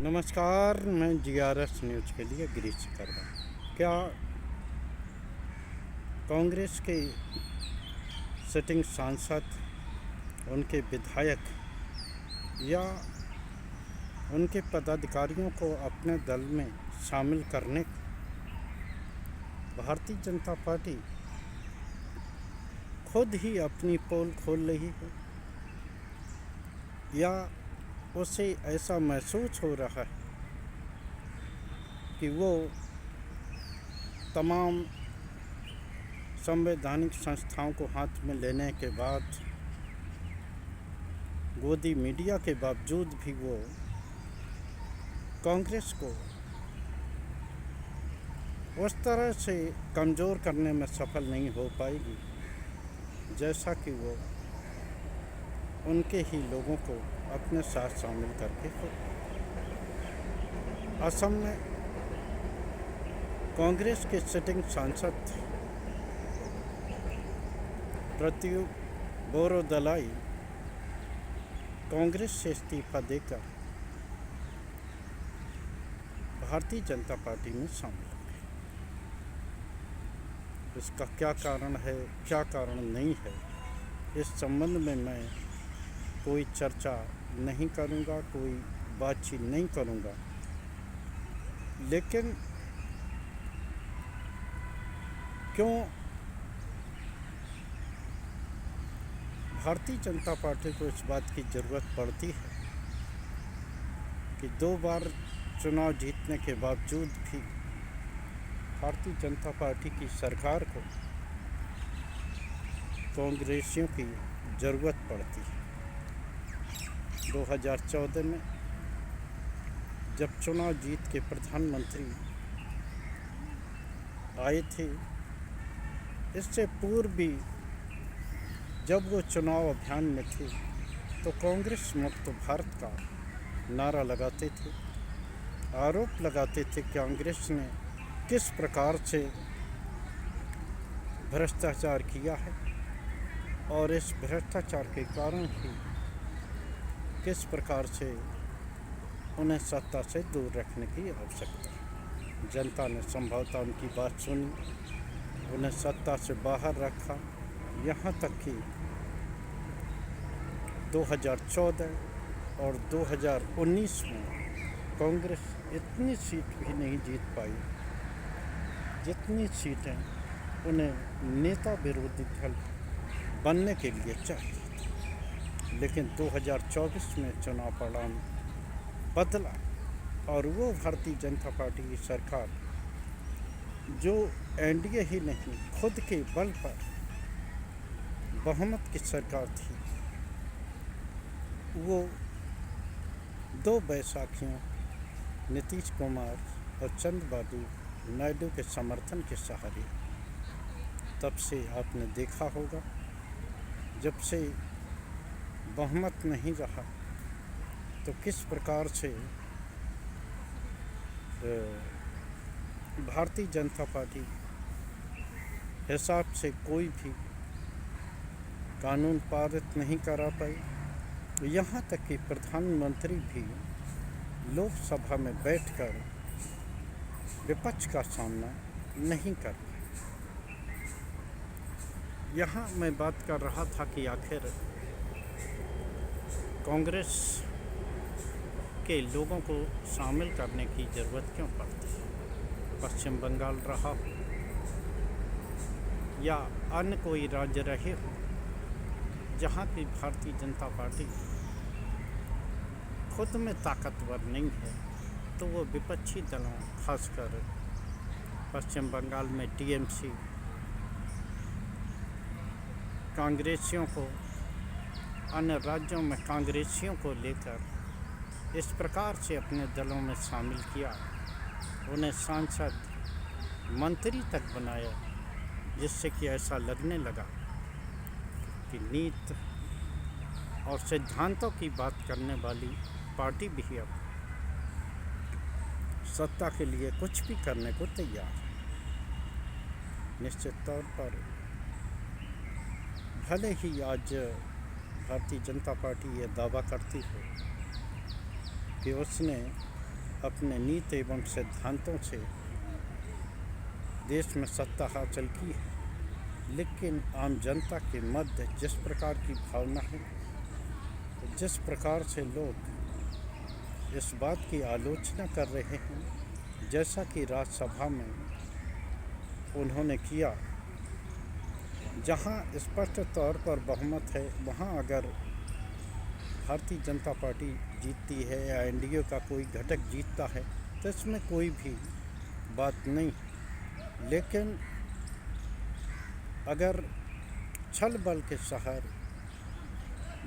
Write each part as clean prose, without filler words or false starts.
नमस्कार, मैं GRS news के लिए गिरीश कर रहा हूँ। क्या कांग्रेस के सिटिंग सांसद, उनके विधायक या उनके पदाधिकारियों को अपने दल में शामिल करने भारतीय जनता पार्टी खुद ही अपनी पोल खोल रही है, या उसे ऐसा महसूस हो रहा है कि वो तमाम संवैधानिक संस्थाओं को हाथ में लेने के बाद, गोदी मीडिया के बावजूद भी वो कांग्रेस को उस तरह से कमज़ोर करने में सफल नहीं हो पाएगी जैसा कि वो उनके ही लोगों को अपने साथ शामिल करके हो। असम में कांग्रेस के सिटिंग सांसद प्रत्युत बोरोदलाई कांग्रेस से इस्तीफा देकर भारतीय जनता पार्टी में शामिल हो गए। इसका क्या कारण है, क्या कारण नहीं है, इस संबंध में मैं कोई चर्चा नहीं करूंगा, कोई बातचीत नहीं करूंगा। लेकिन क्यों भारतीय जनता पार्टी को इस बात की ज़रूरत पड़ती है कि 2 बार चुनाव जीतने के बावजूद भी भारतीय जनता पार्टी की सरकार को कांग्रेसियों की ज़रूरत पड़ती है। 2014 में जब चुनाव जीत के प्रधानमंत्री आए थे, इससे पूर्व भी जब वो चुनाव अभियान में थे तो कांग्रेस मुक्त भारत का नारा लगाते थे, आरोप लगाते थे कि कांग्रेस ने किस प्रकार से भ्रष्टाचार किया है और इस भ्रष्टाचार के कारण ही किस प्रकार से उन्हें सत्ता से दूर रखने की आवश्यकता है। जनता ने संभवतः उनकी बात सुनी, उन्हें सत्ता से बाहर रखा, यहाँ तक कि 2014 और 2019 में कांग्रेस इतनी सीट भी नहीं जीत पाई जितनी सीटें उन्हें नेता विरोधी दल बनने के लिए चाहिए। लेकिन 2024 में चुनाव परिणाम बदला और वो भारतीय जनता पार्टी की सरकार, जो एनडीए ही नहीं खुद के बल पर बहुमत की सरकार थी, वो 2 बैसाखियों नीतीश कुमार और चंद्रबाबू नायडू के समर्थन के सहारे, तब से आपने देखा होगा, जब से बहुमत नहीं रहा तो किस प्रकार से भारतीय जनता पार्टी हिसाब से कोई भी कानून पारित नहीं करा पाई। यहाँ तक कि प्रधानमंत्री भी लोकसभा में बैठकर विपक्ष का सामना नहीं कर पाए। यहाँ मैं बात कर रहा था कि आखिर कांग्रेस के लोगों को शामिल करने की ज़रूरत क्यों पड़ती है। पश्चिम बंगाल रहा हो या अन्य कोई राज्य रहे हो, जहाँ की भारतीय जनता पार्टी खुद में ताकतवर नहीं है, तो वो विपक्षी दलों, खासकर पश्चिम बंगाल में टीएमसी, कांग्रेसियों को, अन्य राज्यों में कांग्रेसियों को लेकर इस प्रकार से अपने दलों में शामिल किया, उन्हें सांसद, मंत्री तक बनाया, जिससे कि ऐसा लगने लगा कि नीति और सिद्धांतों की बात करने वाली पार्टी भी अब सत्ता के लिए कुछ भी करने को तैयार है। निश्चित तौर पर भले ही आज भारतीय जनता पार्टी ये दावा करती है कि उसने अपने नीति एवं सिद्धांतों से देश में सत्ता हासिल की है, लेकिन आम जनता के मध्य जिस प्रकार की भावना है, जिस प्रकार से लोग इस बात की आलोचना कर रहे हैं, जैसा कि राज्यसभा में उन्होंने किया, जहां स्पष्ट तौर पर बहुमत है, वहां अगर भारतीय जनता पार्टी जीतती है या एनडीए का कोई घटक जीतता है तो इसमें कोई भी बात नहीं। लेकिन अगर छल बल के शहर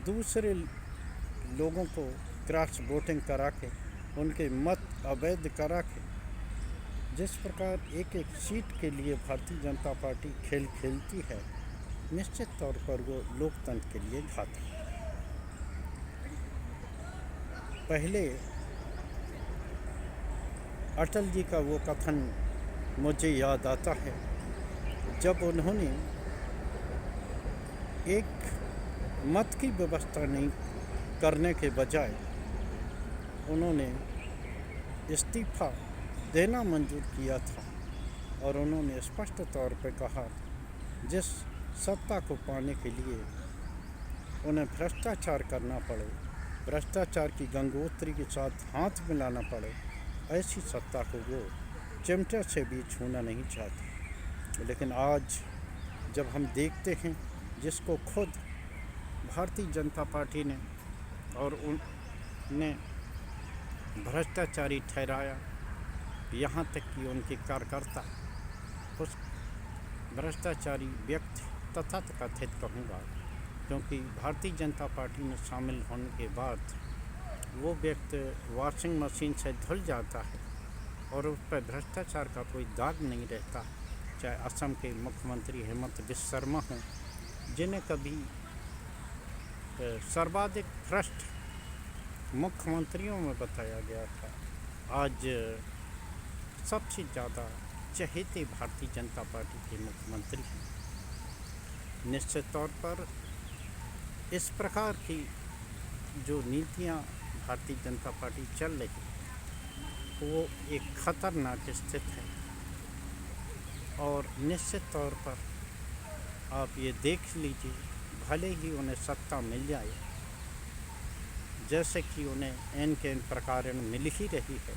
दूसरे लोगों को क्रॉस वोटिंग करा के उनके मत अवैध करा के जिस प्रकार एक एक सीट के लिए भारतीय जनता पार्टी खेल खेलती है, निश्चित तौर पर वो लोकतंत्र के लिए घातक है। पहले अटल जी का वो कथन मुझे याद आता है, जब उन्होंने एक मत की व्यवस्था नहीं करने के बजाय उन्होंने इस्तीफा देना मंजूर किया था और उन्होंने स्पष्ट तौर पर कहा, जिस सत्ता को पाने के लिए उन्हें भ्रष्टाचार करना पड़े, भ्रष्टाचार की गंगोत्री के साथ हाथ मिलाना पड़े, ऐसी सत्ता को वो चिमटे से भी छूना नहीं चाहते। लेकिन आज जब हम देखते हैं जिसको खुद भारतीय जनता पार्टी ने और उनने भ्रष्टाचारी ठहराया, यहाँ तक कि उनके कार्यकर्ता उस भ्रष्टाचारी व्यक्ति तथाकथित कहूँगा, क्योंकि भारतीय जनता पार्टी में शामिल होने के बाद वो व्यक्ति वॉशिंग मशीन से धुल जाता है और उस पर भ्रष्टाचार का कोई दाग नहीं रहता। चाहे असम के मुख्यमंत्री हेमंत बिस्वा शर्मा हों, जिन्हें कभी सर्वाधिक भ्रष्ट मुख्यमंत्रियों में बताया गया था, आज सबसे ज़्यादा चहेते भारतीय जनता पार्टी के मुख्यमंत्री हैं। निश्चित तौर पर इस प्रकार की जो नीतियां भारतीय जनता पार्टी चल रही है वो एक खतरनाक स्थिति है और निश्चित तौर पर आप ये देख लीजिए, भले ही उन्हें सत्ता मिल जाए, जैसे कि उन्हें एन के एन प्रकार मिल ही रही है,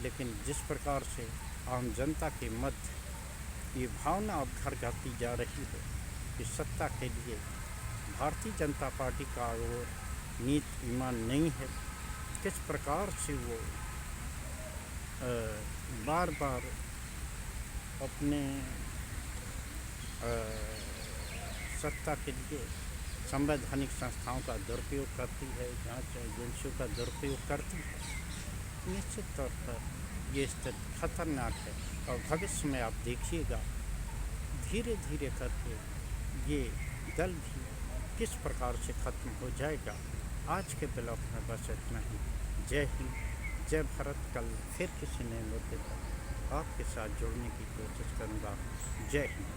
लेकिन जिस प्रकार से आम जनता के मध्य ये भावना अब घर जाती जा रही है कि सत्ता के लिए भारतीय जनता पार्टी का और नीति ईमान नहीं है, किस प्रकार से वो बार बार अपने सत्ता के लिए संवैधानिक संस्थाओं का दुरुपयोग करती है, जांच एजेंसियों का दुरुपयोग करती है। निश्चित तौर पर ये स्थिति खतरनाक है और भविष्य में आप देखिएगा धीरे धीरे करके ये दल भी किस प्रकार से ख़त्म हो जाएगा। आज के ब्लॉग में बस इतना ही। जय हिंद, जय भारत। कल फिर किसी नए मुद्दे पर आपके साथ जुड़ने की कोशिश करूँगा। जय हिंद।